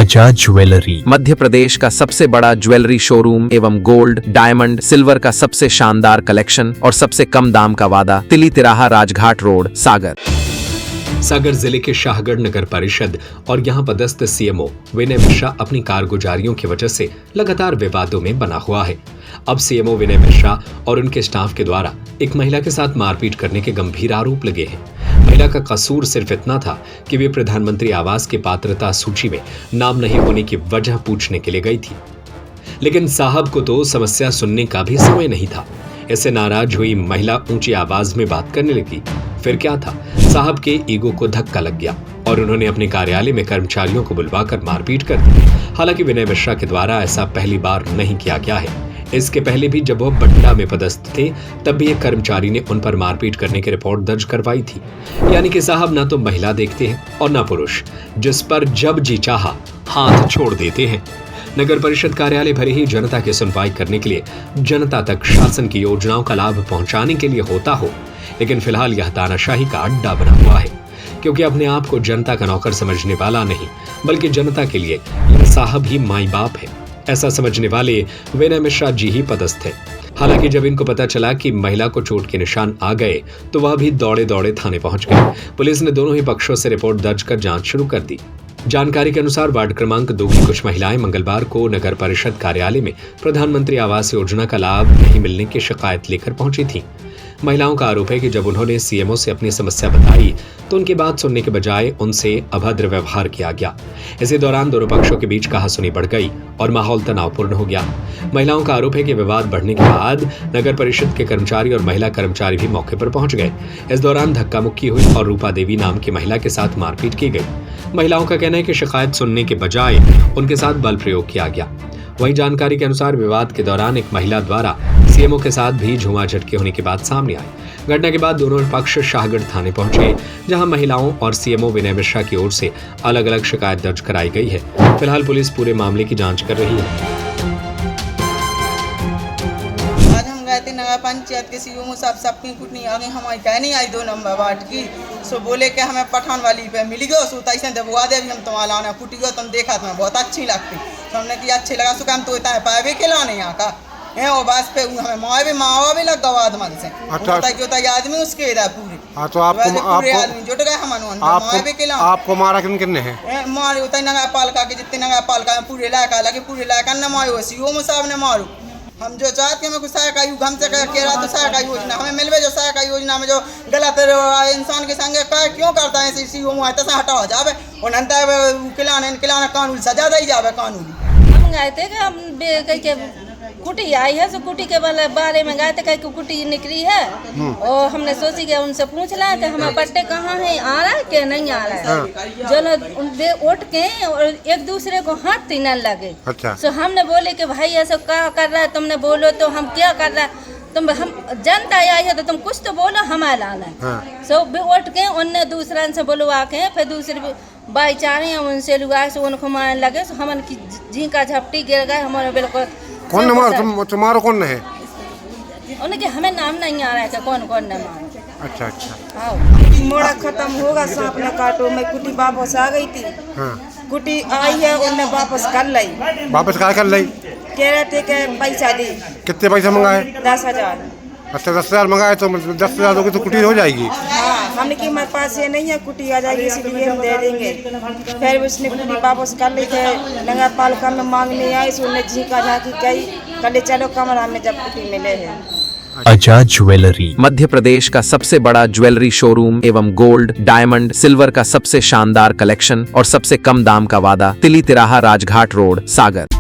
आजाद jewellery Madhya Pradesh का सबसे बड़ा ज्वेलरी शोरूम एवं गोल्ड, डायमंड, सिल्वर का सबसे शानदार कलेक्शन और सबसे कम दाम का वादा। तिली तिराहा, राजघाट रोड, सागर। सागर जिले के शाहगढ़ नगर परिषद और यहां पदस्थ सीएमओ विनय मिश्रा अपनी कारगुजारियों की वजह से लगातार विवादों में बना हुआ है। अब सीएमओ विनय मिश्रा और उनके स्टाफ के द्वारा एक महिला के साथ मारपीट करने के गंभीर आरोप लगे हैं। महिला का कसूर सिर्फ इतना था कि वे प्रधानमंत्री आवास की पात्रता सूची में नाम नहीं होने की वजह पूछने के लिए गई थी, लेकिन साहब को तो समस्या सुनने का भी समय नहीं था। इससे नाराज हुई महिला ऊंची आवाज में बात करने लगी। फिर क्या था, साहब के ईगो को धक्का लग गया और उन्होंने अपने कार्यालय में कर्मचारियों को बुलवाकर मारपीट कर दी। हालांकि विनय मिश्रा के द्वारा ऐसा पहली बार नहीं किया गया है। इसके पहले भी जब वो बट्टा में पदस्थ थे तब भी एक कर्मचारी ने उन पर मारपीट करने की रिपोर्ट दर्ज करवाई थी। यानी कि साहब ना तो महिला देखते हैं और ना पुरुष, जिस पर जब जी चाहा हाथ छोड़ देते हैं। नगर परिषद कार्यालय भले ही जनता की सुनवाई करने के लिए, जनता तक शासन की योजनाओं का लाभ पहुंचाने के लिए होता हो, लेकिन फिलहाल यह तानाशाही का अड्डा बना हुआ है, क्योंकि अपने आप को जनता का नौकर समझने वाला नहीं बल्कि जनता के लिए यह साहब ही माई बाप है, ऐसा समझने वाले विनय मिश्रा जी ही पदस्थ हैं। हालांकि जब इनको पता चला कि महिला को चोट के निशान आ गए तो वह भी दौड़े दौड़े थाने पहुंच गए। पुलिस ने दोनों ही पक्षों से रिपोर्ट दर्ज कर जांच शुरू कर दी। जानकारी के अनुसार वार्ड क्रमांक 2 की कुछ महिलाएं मंगलवार को नगर परिषद कार्यालय में प्रधानमंत्री आवास योजना का लाभ नहीं मिलने की शिकायत लेकर पहुंची थी। महिलाओं का आरोप है कि जब उन्होंने सीएमओ से अपनी समस्या बताई तो उनकी बात सुनने के बजाय उनसे अभद्र व्यवहार किया गया। इसी दौरान दोनों पक्षों के बीच कहासुनी बढ़ गई और माहौल तनावपूर्ण हो गया। महिलाओं का आरोप है कि विवाद बढ़ने के बाद नगर परिषद के कर्मचारी और महिला कर्मचारी भी मौके पर पहुंच गए। इस दौरान धक्का मुक्की हुई और रूपा देवी नाम की महिला के साथ मारपीट की गई। महिलाओं का कहना है कि शिकायत सुनने के बजाय उनके साथ बल प्रयोग किया गया। वहीं जानकारी के अनुसार विवाद के दौरान एक महिला द्वारा सीएमओ के साथ भी झूमाझटकी होने की बात सामने आई। घटना के बाद दोनों पक्ष शाहगढ़ थाने पहुंचे, जहां महिलाओं और सीएमओ विनय मिश्रा की ओर से अलग अलग शिकायत दर्ज कराई गई है। फिलहाल पुलिस पूरे मामले की जांच कर रही है। आज हम गए थे नगर पंचायत के सीएमओ साहब सबकी कुटनी आ गई, हमारी कह नहीं आई 2 नंबर वार्ड की। सो बोले कि हमें पठान वाली पे मिल गयो, सो तैसे दबवा दे, हम तुम्हारा आना फूटी गयो, तुम देखा तुम्हें बहुत अच्छी लगती। तो हमने किया अच्छी लगा, सो हम तो इतना पाए के लाने यहाँ का है वो बस पे हमें मावा भी लग गवा आदमी से। अच्छा आदमी उसके इधर पूरे। हाँ तो आदमी जुट गए हम आपको मारा किन है मारे उतना नगर पालिका के जितने नगर पालिका में पूरे इलाका लगे, पूरे इलाका ने मारो, सीओ साहब ने मारो। हम जो चाहते हैं सहायता हम से कह रहा तो सहायता योजना हमें मिलवे, जो सहायता योजना में जो गलत इंसान के संग क्यों करता है सीओ तसा हटा हो जावे और खिलाना कानून सजा दी जावे। कानून हम गए थे कि हम कुटी आई है, तो कुटी के बारे में गए थे, कहीं कुटी निकली है और हमने सोची कि उनसे पूछ रहा कि हमारे पट्टे कहाँ है, आ रहा है कि नहीं आ रहा है। जो उठ के और एक दूसरे को हाथ तीनने लगे। अच्छा। तो हमने बोले कि भाई ऐसा क्या कर रहा है, तुमने बोलो तो हम क्या कर रहा है, तुम हम जनता आई है तो तुम कुछ तो बोलो, हमारे लाना है। सो उठ के उनने दूसरा से बोलवा के फिर दूसरी भाईचारे उनसे लुआ से उनको मारने लगे। सो हम झींका झपटी गिर गए हमारे बिल्कुल। कौन ने मारा तुम्हारा कौन है? उनके हमें नाम नहीं आ रहा है कौन कौन ने मारा। अच्छा अच्छा। हाँ मोड़ा खत्म होगा, सांप ने काटो। मैं कुटी वापस आ गई थी। हाँ। कुटी आई है, उन्हें वापस कर लाई। वापस क्या कर लाई? कह रहे थे कि पैसा दे। कितने पैसा मंगाए? 10,000। अच्छा 10,000 मंगाए तो 10,000 दोगे तो कुटी हो जाएगी। हाँ, हमने कि हमारे पास ये नहीं है, कुटी आ जाएगी इसलिए हम दे देंगे। फिर उसने कुटी वापस कर ली थे, नगर पालिका में मांगने आई, उन्हें झींका झाँकी कही, कल चलो कमरा में जब कुटी मिले है। आजाद ज्वेलरी मध्य प्रदेश का सबसे बड़ा ज्वेलरी शोरूम एवं गोल्ड, डायमंड, सिल्वर का सबसे शानदार कलेक्शन और सबसे कम दाम का वादा। तिली तिराहा, राजघाट रोड, सागर।